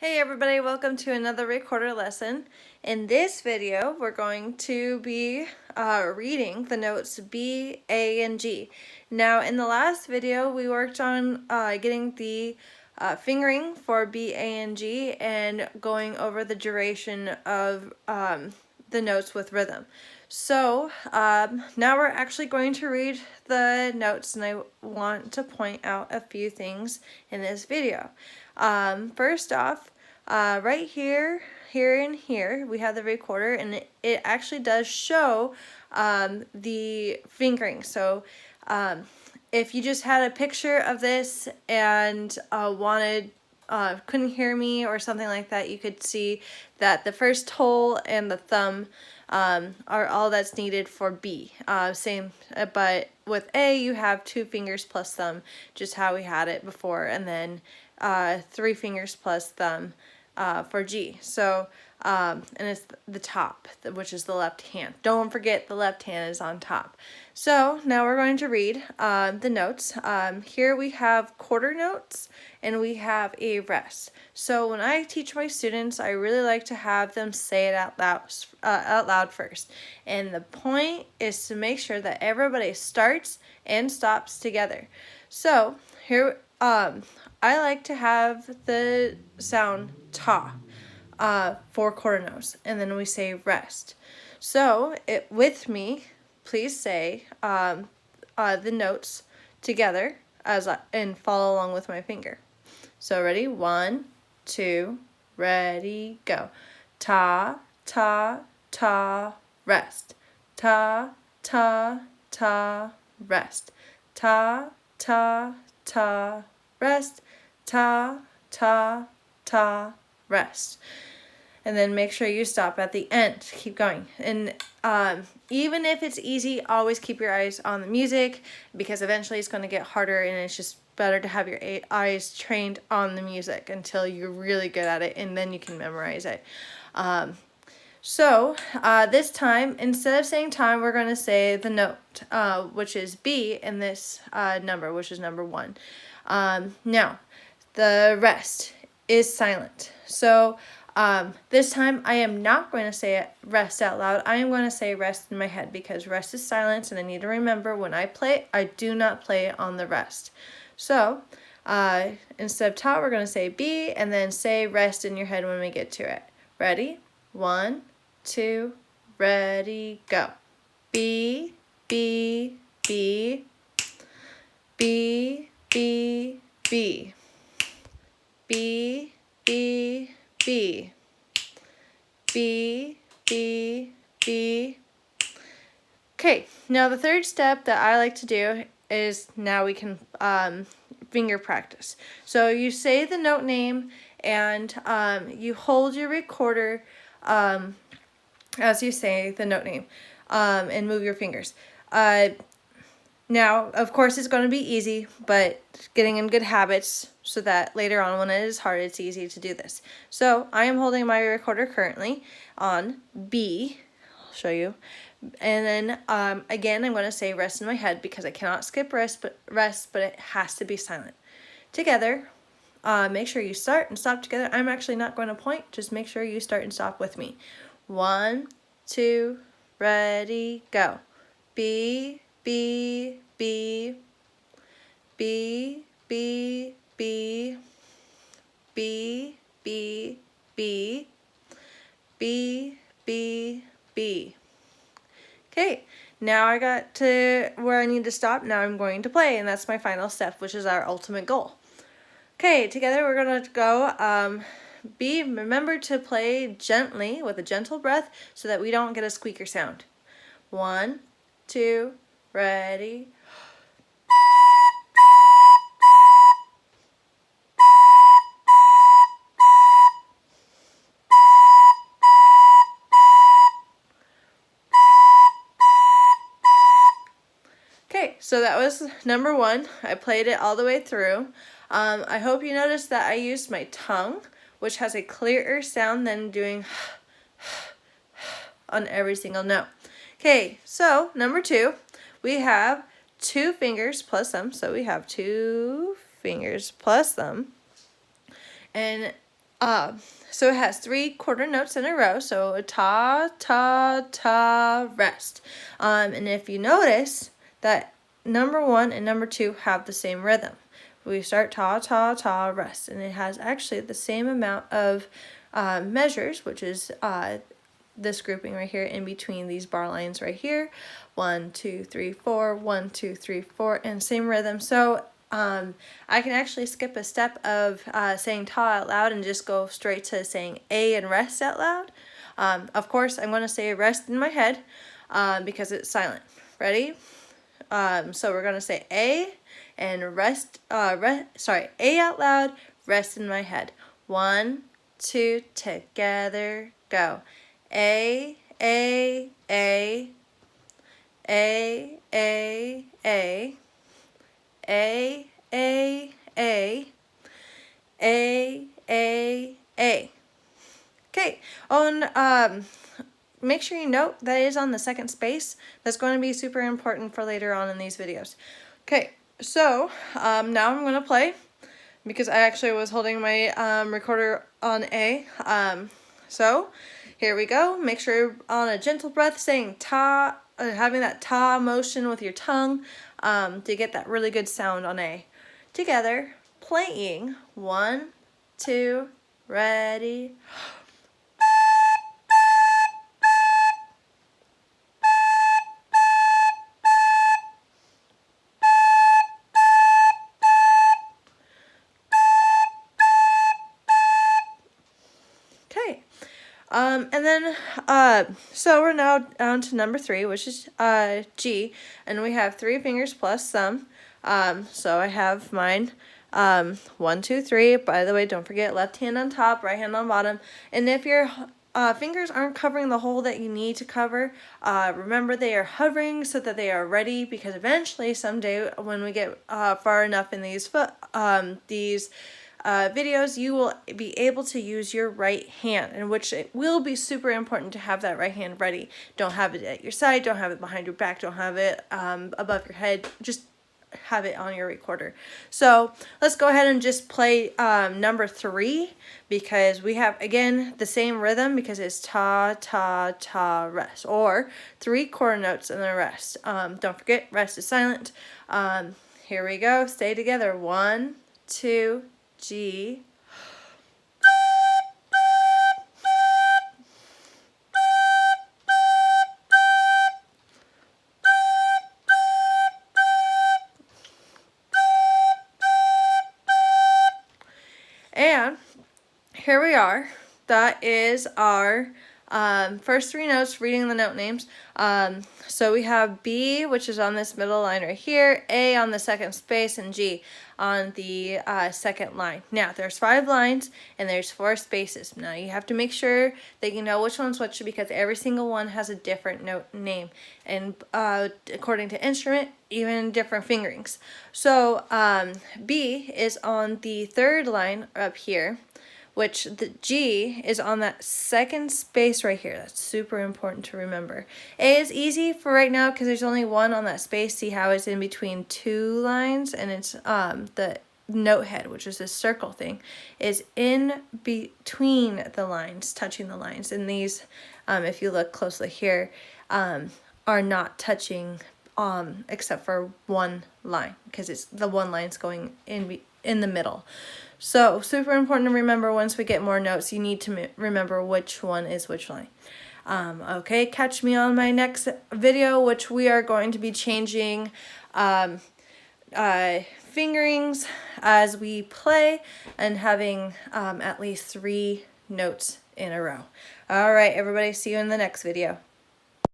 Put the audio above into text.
Hey everybody, welcome to another recorder lesson. In this video, we're going to be reading the notes B, A, and G. Now, in the last video, we worked on getting the fingering for B, A, and G and going over the duration of the notes with rhythm. So now we're actually going to read the notes, and I want to point out a few things in this video. First off, right here, and here, we have the recorder, and it actually does show the fingering. So if you just had a picture of this and couldn't hear me or something like that, you could see that the first toe and the thumb are all that's needed for B. But with A, you have 2 fingers plus thumb, just how we had it before, and then 3 fingers plus thumb for G. So, and it's the top, which is the left hand. Don't forget the left hand is on top. So now we're going to read the notes. Here we have quarter notes and we have a rest. So when I teach my students, I really like to have them say it out loud first. And the point is to make sure that everybody starts and stops together. So here, I like to have the sound ta for quarter notes, and then we say rest. So with me, please say the notes together and follow along with my finger. So ready? 1, 2, ready, go. Ta, ta, ta, rest. Ta, ta, ta, rest. Ta, ta, ta, rest. Ta, ta, ta, rest. And then make sure you stop at the end. Keep going. And even if it's easy, always keep your eyes on the music, because eventually it's going to get harder, and it's just better to have your eyes trained on the music until you're really good at it, and then you can memorize it. So this time, instead of saying time, we're going to say the note, which is B, in this number, which is number 1. Now, the rest is silent. So this time I am not going to say rest out loud. I am going to say rest in my head, because rest is silence, and I need to remember when I play, I do not play on the rest. So instead of ta, we're going to say B, and then say rest in your head when we get to it. Ready? 1, 2, ready, go. B, B, B, B, B, B, B, B, B, B, B, B. Okay, now the third step that I like to do is, now we can finger practice. So you say the note name, and you hold your recorder as you say the note name, and move your fingers. Now, of course, it's going to be easy, but getting in good habits so that later on when it is hard, it's easy to do this. So I am holding my recorder currently on B. I'll show you. And then again, I'm going to say rest in my head, because I cannot skip rest, but it has to be silent. Together, make sure you start and stop together. I'm actually not going to point. Just make sure you start and stop with me. 1, 2, ready, go. B, B, B, B, B, B, B, B, B, B, B, B. Okay, now I got to where I need to stop. Now I'm going to play, and that's my final step, which is our ultimate goal. Okay, together we're going to go. B, remember to play gently with a gentle breath so that we don't get a squeaker sound. 1, 2, ready. Okay, so that was number 1. I played it all the way through. I hope you noticed that I used my tongue, which has a clearer sound than doing on every single note. Okay, so number 2, we have 2 fingers plus thumb. So we have 2 fingers plus thumb. And So it has 3 quarter notes in a row, so ta, ta, ta, rest. And if you notice that number 1 and number 2 have the same rhythm. We start ta, ta, ta, rest, and it has actually the same amount of measures, which is this grouping right here in between these bar lines right here. 1, 2, 3, 4, 1, 2, 3, 4, and same rhythm. So I can actually skip a step of saying ta out loud and just go straight to saying A and rest out loud. Of course, I'm going to say rest in my head because it's silent. Ready? So we're going to say A and rest, A out loud, rest in my head. 1, 2, together, go. A, A, A, A, A, A, A, A, A, A, A, A. Okay, and make sure you note that it is on the second space. That's going to be super important for later on in these videos. Okay, so now I'm going to play because I actually was holding my recorder on A. So here we go. Make sure you're on a gentle breath, saying ta, having that ta motion with your tongue to get that really good sound on A. Together, playing. 1, 2, ready. Okay. And then, so we're now down to number 3, which is G, and we have 3 fingers plus thumb. So I have mine, 1, 2, 3. By the way, don't forget left hand on top, right hand on bottom. And if your fingers aren't covering the hole that you need to cover, remember they are hovering so that they are ready, because eventually, someday, when we get far enough in these videos, you will be able to use your right hand, in which it will be super important to have that right hand ready. Don't have it at your side, don't have it behind your back, don't have it above your head, just have it on your recorder. So let's go ahead and just play number 3, because we have, again, the same rhythm, because it's ta, ta, ta, rest, or 3 quarter notes and the rest. Don't forget, rest is silent. Here we go, stay together. 1, 2, G. And here we are. That is our first 3 notes, reading the note names. So we have B, which is on this middle line right here, A on the second space, and G on the second line. Now, there's 5 lines, and there's 4 spaces. Now, you have to make sure that you know which one's which, because every single one has a different note name, and according to instrument, even different fingerings. So, B is on the 3rd line up here, which the G is on that second space right here. That's super important to remember. A is easy for right now because there's only 1 on that space. See how it's in between 2 lines, and it's the note head, which is this circle thing, is in between the lines, touching the lines. And these, if you look closely here, are not touching except for 1 line, because it's the 1 line's going in the middle. So, super important to remember. Once we get more notes, you need to remember which one is which line. Okay, catch me on my next video, which we are going to be changing fingerings as we play, and having at least 3 notes in a row. Alright, everybody, see you in the next video.